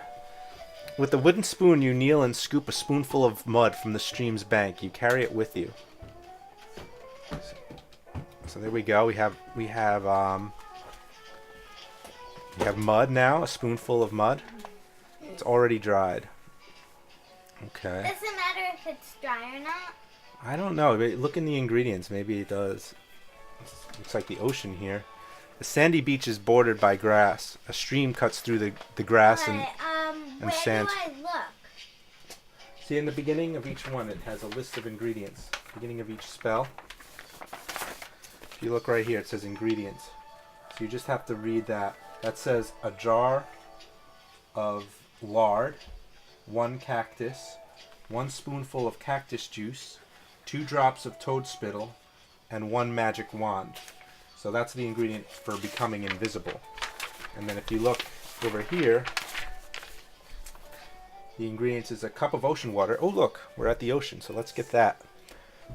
With the wooden spoon, you kneel and scoop a spoonful of mud from the stream's bank. You carry it with you. So there we go. We have mud now. A spoonful of mud. It's already dried. Okay. Does it matter if it's dry or not? I don't know. Look in the ingredients. Maybe it does. Looks like the ocean here. The sandy beach is bordered by grass. A stream cuts through the grass and sand. Where do I look? See, in the beginning of each one, it has a list of ingredients. Beginning of each spell. If you look right here, it says ingredients. So you just have to read that. That says a jar of lard, 1 cactus, 1 spoonful of cactus juice, 2 drops of toad spittle, and 1 magic wand. So that's the ingredient for becoming invisible. And then if you look over here, the ingredients is a cup of ocean water. Oh look, we're at the ocean, so let's get that.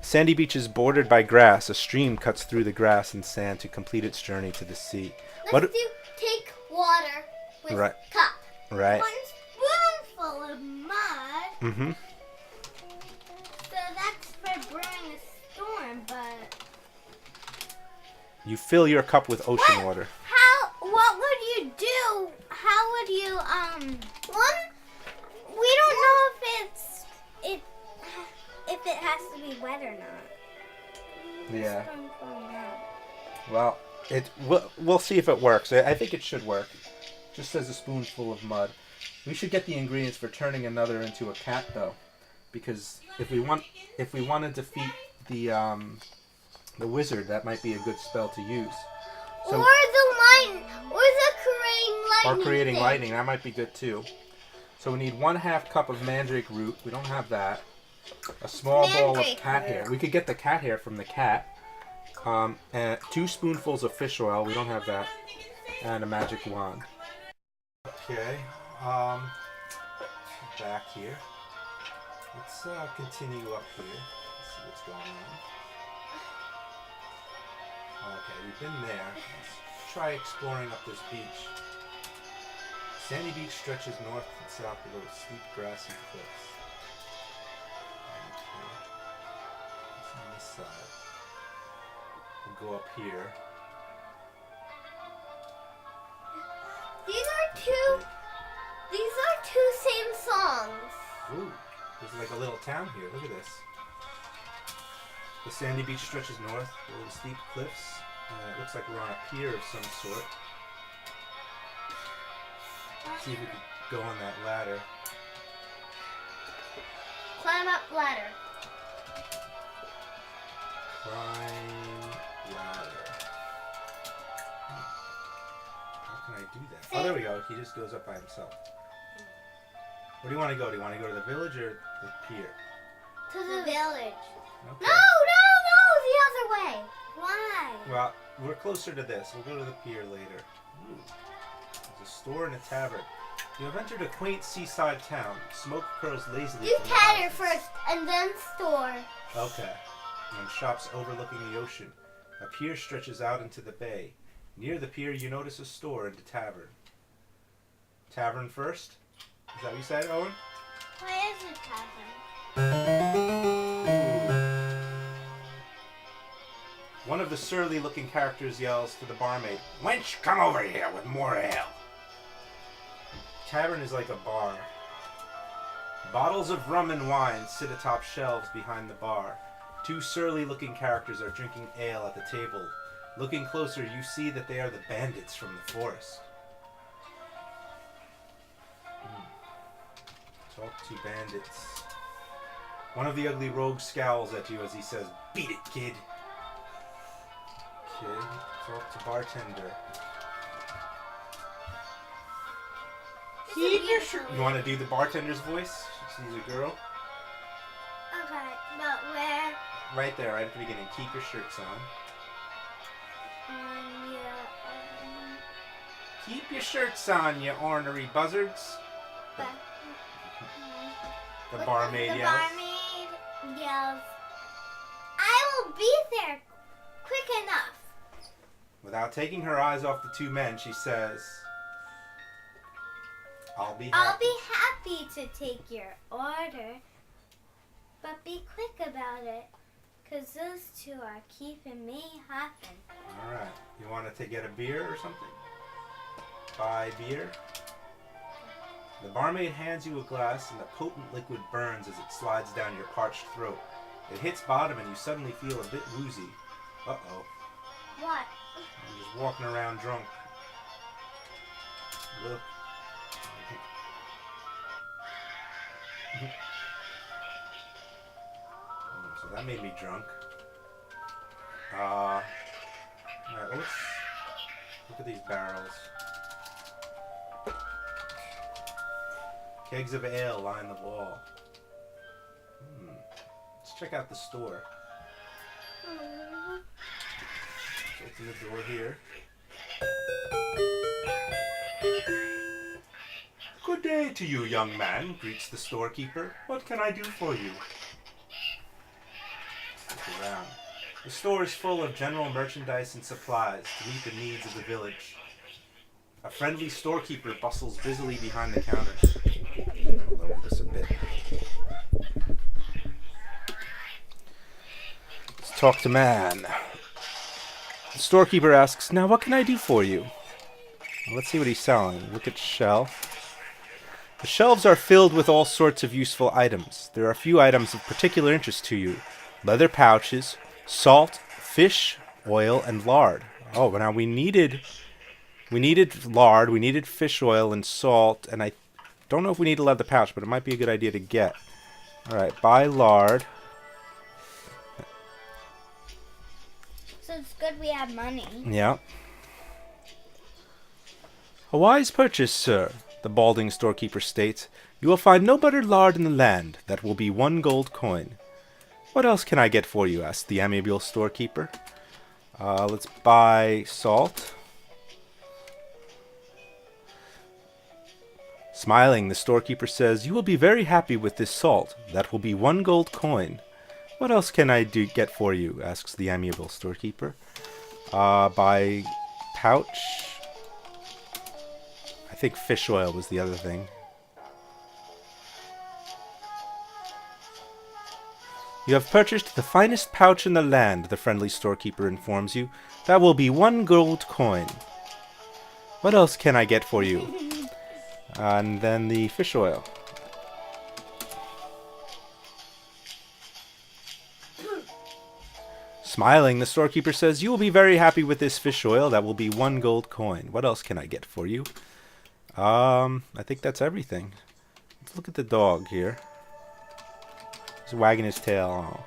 Sandy beach is bordered by grass. A stream cuts through the grass and sand to complete its journey to the sea. Take water with cup. Right. 1 spoonful of mud. Mm-hmm. So that's for brewing a storm, but... You fill your cup with ocean water. What would you do? How would you, we don't know if it has to be wet or not. Yeah. Well, we'll see if it works. I think it should work. Just says a spoonful of mud. We should get the ingredients for turning another into a cat, though, because if we want to defeat the wizard, that might be a good spell to use. So, or the creating lightning. That might be good too. So we need 1/2 cup of mandrake root. We don't have that. A small bowl of cat hair. We could get the cat hair from the cat. And 2 spoonfuls of fish oil. We don't have that. And a magic wand. Okay. Back here. Let's continue up here. Let's see what's going on. Okay, we've been there. Let's try exploring up this beach. Sandy beach stretches north and south below steep grassy cliffs. Okay. It's on this side. We'll go up here. These are two same songs. Ooh, there's like a little town here. Look at this. The sandy beach stretches north below the steep cliffs. It looks like we're on a pier of some sort. Let's see if we can go on that ladder. Climb up ladder. Climb ladder. How can I do that? Oh, there we go. He just goes up by himself. Where do you want to go? Do you want to go to the village or the pier? To the village. Okay. No, the other way. Why? Well, we're closer to this. We'll go to the pier later. Ooh. There's a store and a tavern. You have entered a quaint seaside town. Smoke curls lazily Do from the tavern houses. first and then store. Okay. And shops overlooking the ocean. A pier stretches out into the bay. Near the pier, you notice a store and a tavern. Tavern first? Is that what you said, Owen? Why is it tavern? One of the surly-looking characters yells to the barmaid, "Wench, come over here with more ale." Tavern is like a bar. Bottles of rum and wine sit atop shelves behind the bar. Two surly-looking characters are drinking ale at the table. Looking closer, you see that they are the bandits from the forest. Talk to bandits. One of the ugly rogues scowls at you as he says, "Beat it, kid." Okay, talk to bartender. You want to do the bartender's voice? She's a girl. Okay, but where? Right there, right at the beginning. Keep your shirts on. Yeah. Keep your shirts on, you ornery buzzards. The barmaid yells. The barmaid yells, "I will be there quick enough." Without taking her eyes off the two men, she says, I'll be happy to take your order, but be quick about it, because those two are keeping me hopping." Alright. You want to get a beer or something? Buy beer? The barmaid hands you a glass, and the potent liquid burns as it slides down your parched throat. It hits bottom, and you suddenly feel a bit woozy. Uh-oh. What? I'm just walking around drunk. Look. So that made me drunk. Alright, let's look at these barrels. Kegs of ale line the wall. Let's check out the store. Let's open the door here. "Good day to you, young man," greets the storekeeper. "What can I do for you?" Let's look around. The store is full of general merchandise and supplies to meet the needs of the village. A friendly storekeeper bustles busily behind the counter. I'll lower this a bit. Let's talk to man. The storekeeper asks, "Now what can I do for you?" Well, let's see what he's selling. Look at shelf. The shelves are filled with all sorts of useful items. There are a few items of particular interest to you. Leather pouches, salt, fish, oil, and lard. Oh, now we needed lard, we needed fish oil and salt, and I don't know if we need a leather pouch, but it might be a good idea to get. Alright, buy lard. So it's good we have money. Yeah. "A wise purchase, sir," the balding storekeeper states. "You will find no better lard in the land. That will be 1 gold coin." "What else can I get for you?" asked the amiable storekeeper. Let's buy salt. Smiling, the storekeeper says, "You will be very happy with this salt. That will be 1 gold coin." "What else can I get for you?" asks the amiable storekeeper. Buy pouch. I think fish oil was the other thing. "You have purchased the finest pouch in the land," the friendly storekeeper informs you. "That will be 1 gold coin." "What else can I get for you?" And then the fish oil. Smiling, the storekeeper says, "You will be very happy with this fish oil. That will be 1 gold coin. What else can I get for you?" I think that's everything. Let's look at the dog here. He's wagging his tail. Oh.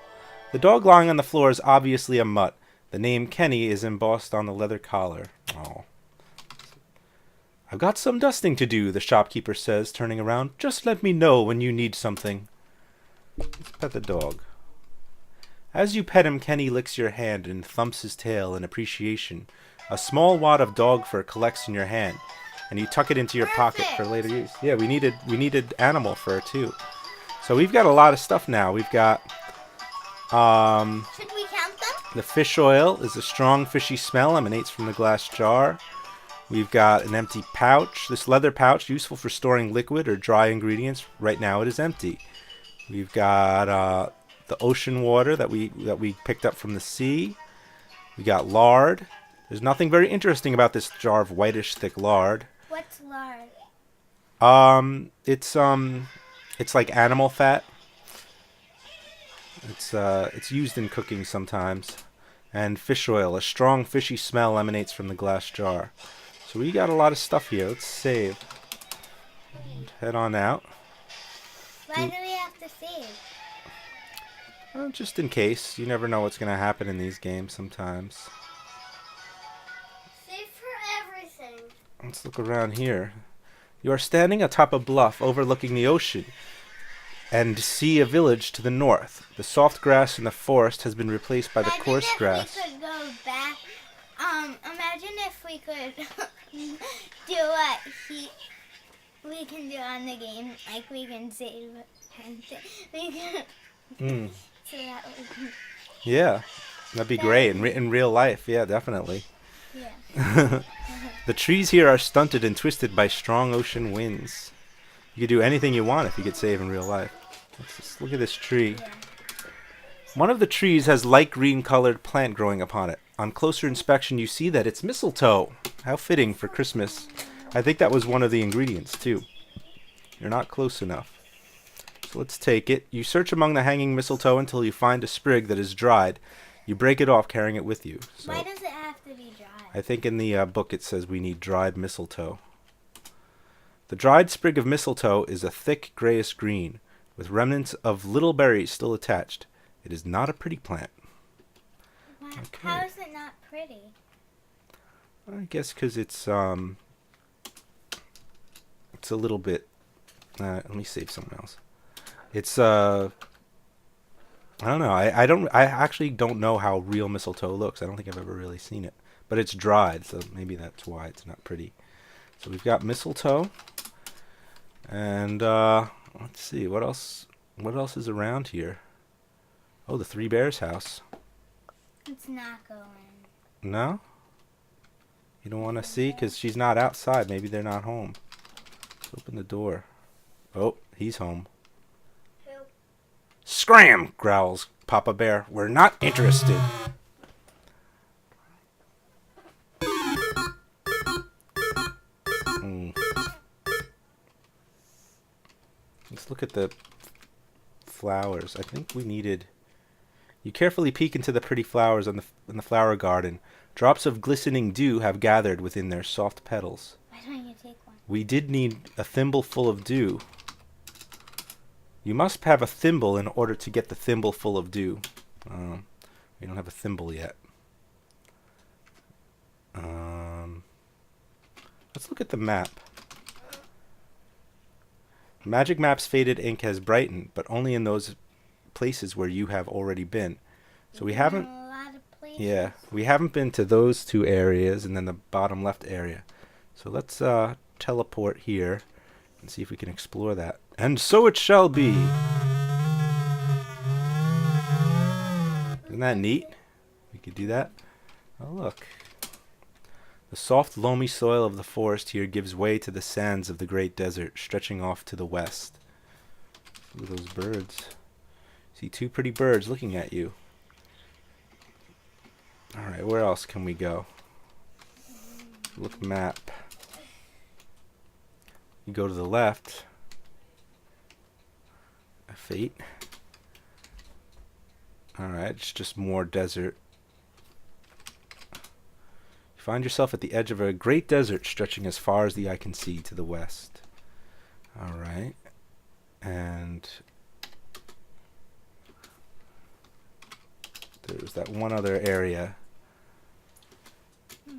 The dog lying on the floor is obviously a mutt. The name Kenny is embossed on the leather collar. Oh. "I've got some dusting to do," the shopkeeper says, turning around. "Just let me know when you need something." Let's pet the dog. As you pet him, Kenny licks your hand and thumps his tail in appreciation. A small wad of dog fur collects in your hand, and you tuck it into your pocket for later use. Yeah, we needed animal fur too. So we've got a lot of stuff now. We've got Should we count them? the fish oil is a strong fishy smell, emanates from the glass jar. We've got an empty pouch. This leather pouch, useful for storing liquid or dry ingredients. Right now it is empty. We've got the ocean water that we picked up from the sea. We got lard. There's nothing very interesting about this jar of whitish thick lard. What's lard? It's like animal fat. It's used in cooking sometimes. And fish oil. A strong fishy smell emanates from the glass jar. So we got a lot of stuff here. Let's save. Head on out. Why do we have to save? Well, just in case. You never know what's going to happen in these games sometimes. Save for everything. Let's look around here. You are standing atop a bluff overlooking the ocean and see a village to the north. The soft grass in the forest has been replaced by the coarse grass. Imagine if we could go back. Imagine if we could do what we can do on the game. Like we can save and we can. So that would. Yeah, that'd be great in real life. Yeah, definitely. Yeah. The trees here are stunted and twisted by strong ocean winds. You could do anything you want if you could save in real life. Let's just look at this tree. Yeah. One of the trees has light green colored plant growing upon it. On closer inspection, you see that it's mistletoe. How fitting for Christmas. I think that was one of the ingredients, too. You're not close enough. So let's take it. You search among the hanging mistletoe until you find a sprig that is dried. You break it off, carrying it with you. So Why does it have to be dry? I think in the book it says we need dried mistletoe. The dried sprig of mistletoe is a thick grayish green, with remnants of little berries still attached. It is not a pretty plant. Okay. How is it not pretty? I guess because it's a little bit. Let me save something else. It's I don't know. I actually don't know how real mistletoe looks. I don't think I've ever really seen it, but it's dried, so maybe that's why it's not pretty. So we've got mistletoe, and let's see what else. What else is around here? Oh, the Three Bears house. It's not going. No? You don't want to see? Because she's not outside. Maybe they're not home. Let's open the door. Oh, he's home. Who? Scram! Growls Papa Bear. We're not interested. Let's look at the flowers. I think we needed... You carefully peek into the pretty flowers in the flower garden. Drops of glistening dew have gathered within their soft petals. Why don't you take one? We did need a thimble full of dew. You must have a thimble in order to get the thimble full of dew. We don't have a thimble yet. Let's look at the map. Magic Map's faded ink has brightened, but only in those places where you have already been. So we haven't... A lot of places. Yeah, we haven't been to those two areas and then the bottom left area. So let's teleport here and see if we can explore that. And so it shall be. Isn't that neat? We could do that. Oh, look. The soft, loamy soil of the forest here gives way to the sands of the great desert, stretching off to the west. Look at those birds. See two pretty birds looking at you. Alright, where else can we go? Look map. You go to the left. A fate. Alright, it's just more desert. You find yourself at the edge of a great desert stretching as far as the eye can see to the west. Alright. And there's that one other area. I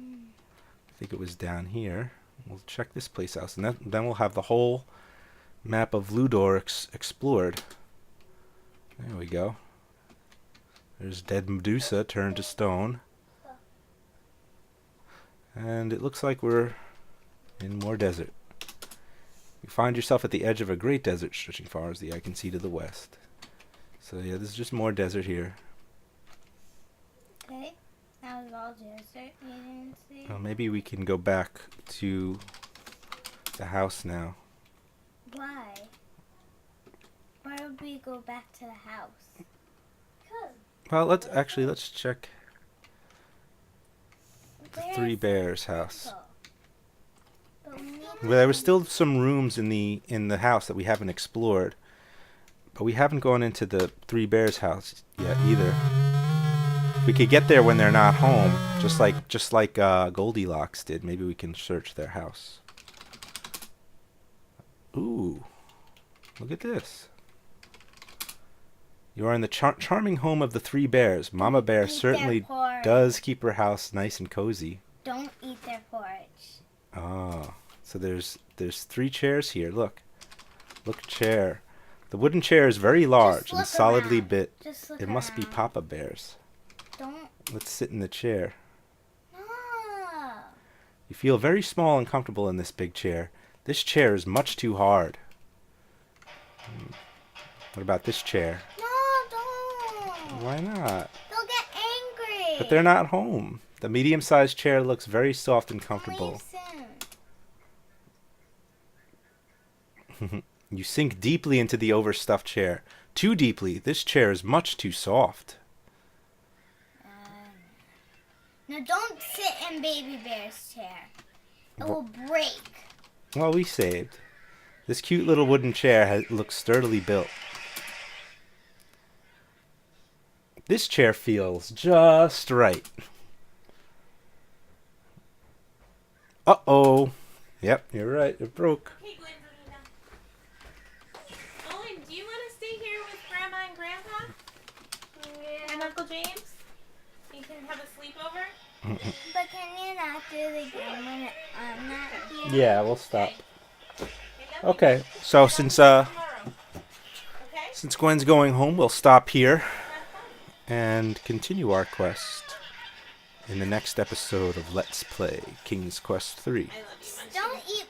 think it was down here. We'll check this place out. And then we'll have the whole map of Ludor explored. There we go. There's dead Medusa turned to stone. And it looks like we're in more desert. You find yourself at the edge of a great desert stretching far as the eye can see to the west. So yeah, this is just more desert here. Okay. That was all desert. You didn't see? Maybe we can go back to the house now. Why? Why would we go back to the house? Well, let's check. the Where's Three Bears house. Temple? But we need Well, there were still some rooms in the house that we haven't explored, but we haven't gone into the Three Bears house yet either. We could get there when they're not home, just like Goldilocks did. Maybe we can search their house. Ooh, look at this. You are in the charming home of the Three Bears. Mama Bear eat their certainly porridge. does keep her house nice and cozy. Don't eat their porridge. Ah, so there's 3 chairs here. Look chair. The wooden chair is very large and look solidly around. built. Just look It must be around. Papa Bear's. Don't. Let's sit in the chair. No. You feel very small and comfortable in this big chair. This chair is much too hard. What about this chair? No, don't. Why not? They'll get angry. But they're not home. The medium-sized chair looks very soft and comfortable. Leave soon. You sink deeply into the overstuffed chair. Too deeply. This chair is much too soft. No, don't sit in Baby Bear's chair. It will break. Well, we saved. This cute little wooden chair looks sturdily built. This chair feels just right. Uh-oh. Yep, you're right. It broke. Hey, Gwydion. Owen, do you want to stay here with Grandma and Grandpa? And Uncle James? You can have a sleepover? But can you not do the game when I'm not here? Yeah, we'll stop. Okay. Okay, so since Tomorrow. Okay? since Gwen's going home, we'll stop here and continue our quest in the next episode of Let's Play King's Quest 3. I love you, Munchie. Don't eat